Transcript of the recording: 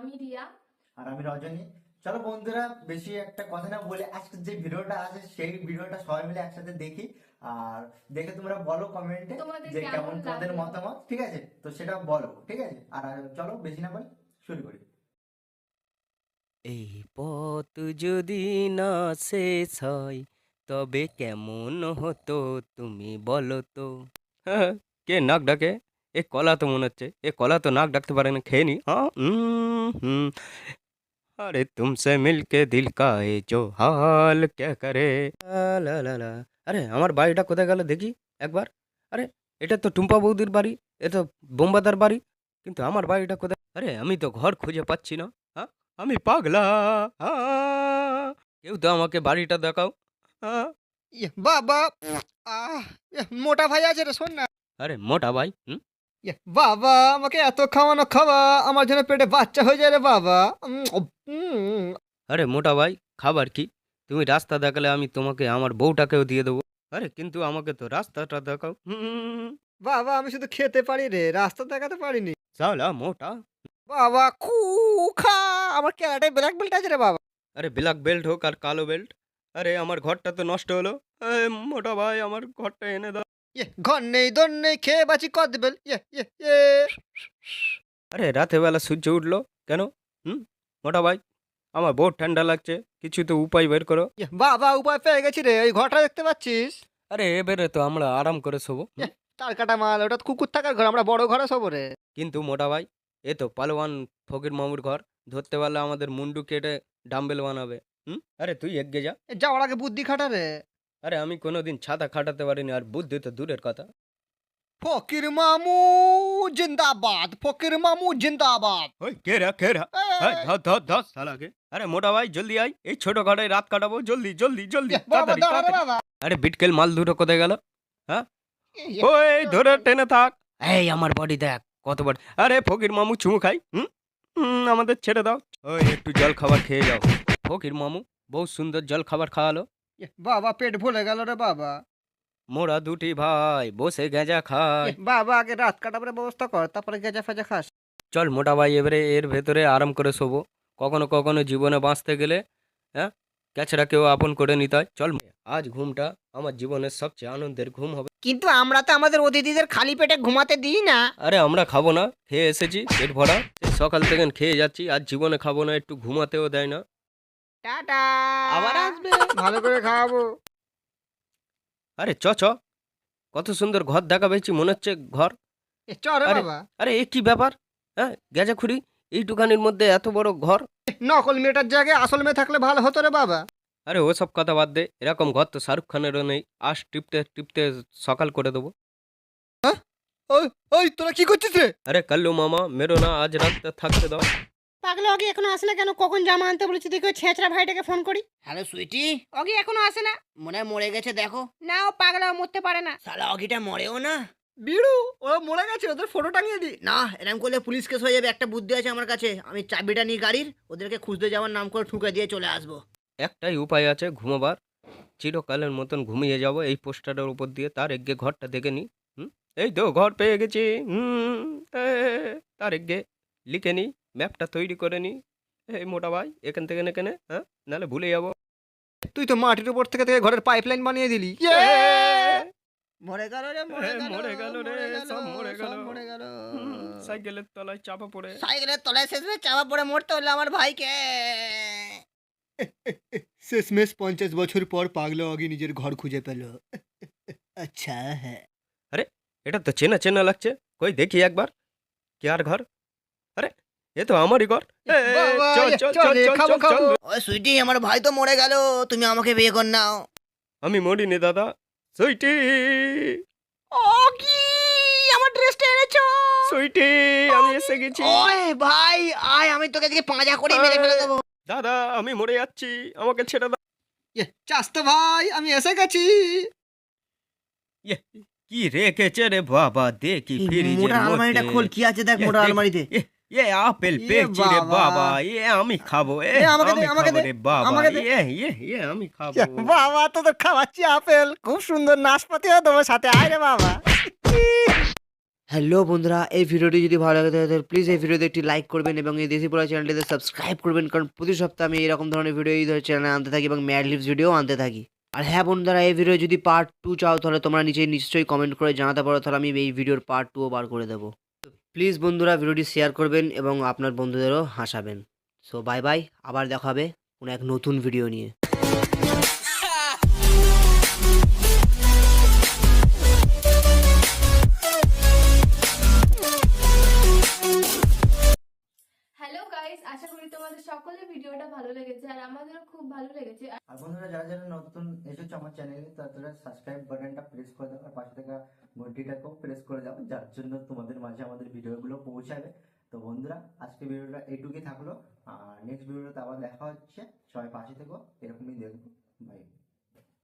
আমি রিয়া। আর আমি রজনী। চলো বন্ধুরা, বেশি একটা কথা না বলে আজকে যে ভিডিওটা আছে সেই ভিডিওটা সবাই মিলে একসাথে দেখি। আর দেখে তোমরা বলো কমেন্টে তোমাদের যে কেমন কেমন তোমাদের লাগলো? মতামত, ঠিক আছে? তো সেটা বলো, ঠিক আছে? আর চলো বেশি না বলে শুরু করি। এই পথ যদি না শেষ হয় তবে কেমন হতো তুমি বলো তো। হ্যাঁ, কে নাক ডাকে? এ কলা তো মনে হচ্ছে, এ কলা তো নাক ডাকতে পারে না, খেয়ে নি। হ্যাঁ, अरे तुमसे मिलके दिल का ये जो हाल क्या करे। লা লা লা। আরে আমার বাড়িটা কোথায় গেল দেখি একবার। আরে এটা তো টুম্পা বৌদির বাড়ি, এ তো বোম্বাদার বাড়ি, কিন্তু আমার বাড়িটা কোথায়? আরে আমি তো ঘর খুঁজে পাচ্ছি না। হ্যাঁ, আমি পাগলা। কেউ তো আমাকে বাড়িটা দেখাও। হ্যাঁ। বাবা! মোটা ভাই আছে রে, শোন না। আরে মোটা ভাই, হুম? বাবা, আমাকে এত খাওয়ানো খাওয়া, আমার জন্য পেটে বাচ্চা হয়ে যায় রে বাবা। উম, আরে মোটা ভাই, খাবার কি? তুমি রাস্তা দেখালে আমি তোমাকে আমার বউটাকেও দিয়ে দেবো। আরে কিন্তু আমাকে তো রাস্তাটা দেখাও। বাবা, আমি শুধু খেতে পারি রে, রাস্তা দেখাতে পারিনি। সালা মোটা। বাবা খা, আমার ক্যারাটে ব্ল্যাক বেল্ট আছে রে বাবা। আরে ব্ল্যাক বেল্ট হোক আর কালো বেল্ট, আরে আমার ঘরটা তো নষ্ট হলো। মোটা ভাই আমার ঘরটা এনে দাও। ঘর নেই দর নেই, খেয়ে বাঁচি কদ বেল। আরে রাতে বেলা সূর্য উঠলো কেন? হুম, মোটা ভাই, আমার বহুত ঠান্ডা লাগছে, কিছু তো উপায় বের করো। বাবা, উপায় পেয়ে গেছি রে, ওই ঘরটা দেখতে পাচ্ছিস? আরে এবারে তো আমরা আরাম করে শোবো। তার কাটা মাল, ওটা তো কুকুর থাকার ঘর, আমরা বড় ঘরে শোবো রে। কিন্তু মোটা ভাই, এ তো পালোয়ান ফকির মামুর ঘর, ধরতে পারলে আমাদের মুন্ডু কেটে ডাম্বেল বানাবে। আরে তুই এগিয়ে যা। যাওয়ার আগে বুদ্ধি খাটা রে। আরে আমি কোনোদিন ছাতা খাটাতে পারিনি, আর বুদ্ধি তো দূরের কথা। ফকির মামু জিন্দাবাদ, ফকির মামু জিন্দাবাদ। ওই কেরা কেরা, ধর ধর ধর শালাকে। আরে মোটা ভাই জলদি আয়, এই ছোট ঘরে রাত কাটাবো, জলদি জলদি জলদি, বাবা তাড়াতাড়ি দাঁড়া রে তাড়াতাড়ি। বাবা। আরে বিটকেল মাল দুটো কোথায় গেল? হ্যাঁ, ওই ধরে টেনে থাক। এই আমার বডি দেখ কত বড়। আরে ফকির মামু চুমু খাই। আমাদের ছেড়ে দাও। ওই একটু জল খাবার খেয়ে যাও। ফকির মামু বহুত সুন্দর জল খাবার খাওয়ালো। বাবা, পেট ভুলে গেল রে বাবা। মোরা দুটি ভাই বসে গেঁজা খাই। বাবা, আগে রাত কাটাবার ব্যবস্থা কর, তারপরে গেজা ফেজা খাস। চল মোটা ভাই, এবারে এর ভেতরে আরাম করে শোবো। কখনো কখনো জীবনে বাঁচতে গেলে, হ্যাঁ, ক্যাচড়া কেউ আপন করে নিতে হয়। চল, আজ ঘুমটা আমার জীবনের সবচেয়ে আনন্দের ঘুম হবে। কিন্তু আমরা তো আমাদের অতিথিদের খালি পেটে ঘুমাতে দিই না। আরে আমরা খাবো না, খেয়ে এসেছি পেট ভরা, সেই সকাল থেকে খেয়ে যাচ্ছি, আর জীবনে খাবো না, একটু ঘুমাতেও দেয় না। টাটা, আবার আসবে। ভালো করে খাওয়াবো। আরে চ চ, কত সুন্দর ঘর দেখা পেয়েছি, মনে হচ্ছে ঘর। চ রে আরে বাবা। আরে এ কি ব্যাপার? হ্যাঁ, গেজা খুঁড়ি, এইটুখানির মধ্যে এত বড় ঘর। নকল মেয়েটার জায়গায় আসল মেয়ে থাকলে ভালো হতো রে বাবা। আরে ওসব কথা বাদ দে, এরকম ঘর তো শাহরুখ খানেরও নেই। আজ টিপতে টিপতে সকাল করে দেবো। ওই ওই, তোরা কি করছিস রে? আরে কাল্লু মামা মেরো না, আজ রাত থাকতে দাও। পাগলা অগি এখনো আসে না কেন? কখন জামা আনতে বলেছি, দেখি ওই ছেঁচড়া ভাইটাকে ফোন করি। হ্যালো সুইটি, অগি এখনো আসে না। মনে হয় মরে গেছে দেখো। না, ও পাগলা, ও মরতে পারে না। শালা অগিটা মরেও না। বিড়ু, ওরা মরে গেছে, ওদের ফটো টাঙিয়ে দি। না, এরকম করলে পুলিশ কেস হয়ে যাবে। একটা বুদ্ধি আছে আমার কাছে, আমি চাবিটা নিই গাড়ির, ওদেরকে খুঁজতে যাওয়ার নাম করে ঠুকে দিয়ে চলে আসবো। একটাই উপায় আছে ঘুমাবার, চিরকালের মতন ঘুমিয়ে যাব এই পোস্টারের উপর দিয়ে। তার এগে ঘরটা দেখে নি। এই তো ঘর পেয়ে গেছি। এ, তার এগে লিখে নি, ম্যাপটা তৈরি করে নি। এই মোটা ভাই এখান থেকে এখানে, হ্যাঁ, নাহলে ভুলে যাবো। তুই তো মাটির উপর থেকে থেকে ঘরের পাইপলাইন বানিয়ে দিলি। মরে গেল রে, মরে গেল রে, সব মরে গেল। মরে গেল। সাইকেলের তলায় চাপা পড়ে। সাইকেলের তলায় শেষে চাপা পড়ে মরতে হলো আমার ভাইকে। শেষমেশ 50 বছর পর পাগলা অগি নিজের ঘর খুঁজে পেল। আচ্ছা, হ্যাঁ। আরে এটা তো চেনা চেনা লাগছে, কই দেখি একবার। কে আর ঘর? আরে এ তো আমারই ঘর। বাবা, চল চল চল চল রে, চল খাবো, চল খাবো। চল। ওই সুইটি, আমার ভাই তো মরে গেল, তুমি আমাকে বিয়ে কর নাও। আমি মরিনি দাদা, সুইটি অগি, আমার ড্রেসটা এনেছো? সুইটি, আমি এসে গেছি। ওই ভাই আয়, আমি তোকে আজকে পাঁজা করে মেরে ফেলে দেবো। দাদা আমি মরে যাচ্ছি, আমাকে ছেড়ে দাও। চাস্তো ভাই, আমি এসে গেছি। ইয়ে, কি রেখেছে রে বাবা, দেখি ফ্রিজের মোটা আলমারিটা খোল, মধ্যে। কি আছে দেখ ইয়ে, মোটা দেখ, আলমারিতে। এ আপেল এ পেয়েছি রে বাবা। বাবা, এ আমি খাবো। এ আমাকে দে, আমি আমাকে খাবো দে, রে বাবা, আমাকে দে। এ আমি খাবো। বাবা, তোদের খাওয়াচ্ছি আপেল, খুব সুন্দর নাশপাতি দেবো সাথে। আয় রে বাবা। হ্যালো বন্ধুরা, এই ভিডিওটি যদি ভালো লাগে তাহলে প্লিজ এই ভিডিওতে একটি লাইক করবেন এবং এই দেশি পোড়া চ্যানেলটিতে সাবস্ক্রাইব করবেন, কারণ প্রতি সপ্তাহে আমি এরকম ধরনের ভিডিও এই ধরনের চ্যানেলে আনতে থাকি এবং ম্যাড লিপস ভিডিও আনতে থাকি। আর হ্যাঁ বন্ধুরা, এই ভিডিও যদি পার্ট 2 চাও তাহলে তোমরা নিচে নিশ্চয়ই কমেন্ট করে জানাতে পারো, তাহলে আমি এই ভিডিওর পার্ট 2ও বার করে দেবো। প্লিজ বন্ধুরা ভিডিওটি শেয়ার করবেন এবং আপনার বন্ধুদেরও হাসাবেন। সো বাই বাই, আবার দেখা হবে কোনো এক নতুন ভিডিও নিয়ে। হ্যালো গাইস, আশা করি তোমাদের সকলের ভিডিওটা ভালো লেগেছে আর আমাদেরও খুব ভালো লেগেছে। আর বন্ধুরা যারা যারা নতুন এসেছো আমার চ্যানেলে তারা সাবস্ক্রাইব বাটনটা প্রেস করে দাও আর পাশে থাকা ঘন্টিটাকেও প্রেস করে দাও, যার জন্য তোমাদের মাঝে আমাদের ভিডিওগুলো পৌঁছাবে। তো বন্ধুরা আজকে ভিডিওটা এইটুকুই থাকলো, আর নেক্সট ভিডিওতে আবার দেখা হচ্ছে। সবাই পাশে থেকো, এরকমই দেখবো। বাই।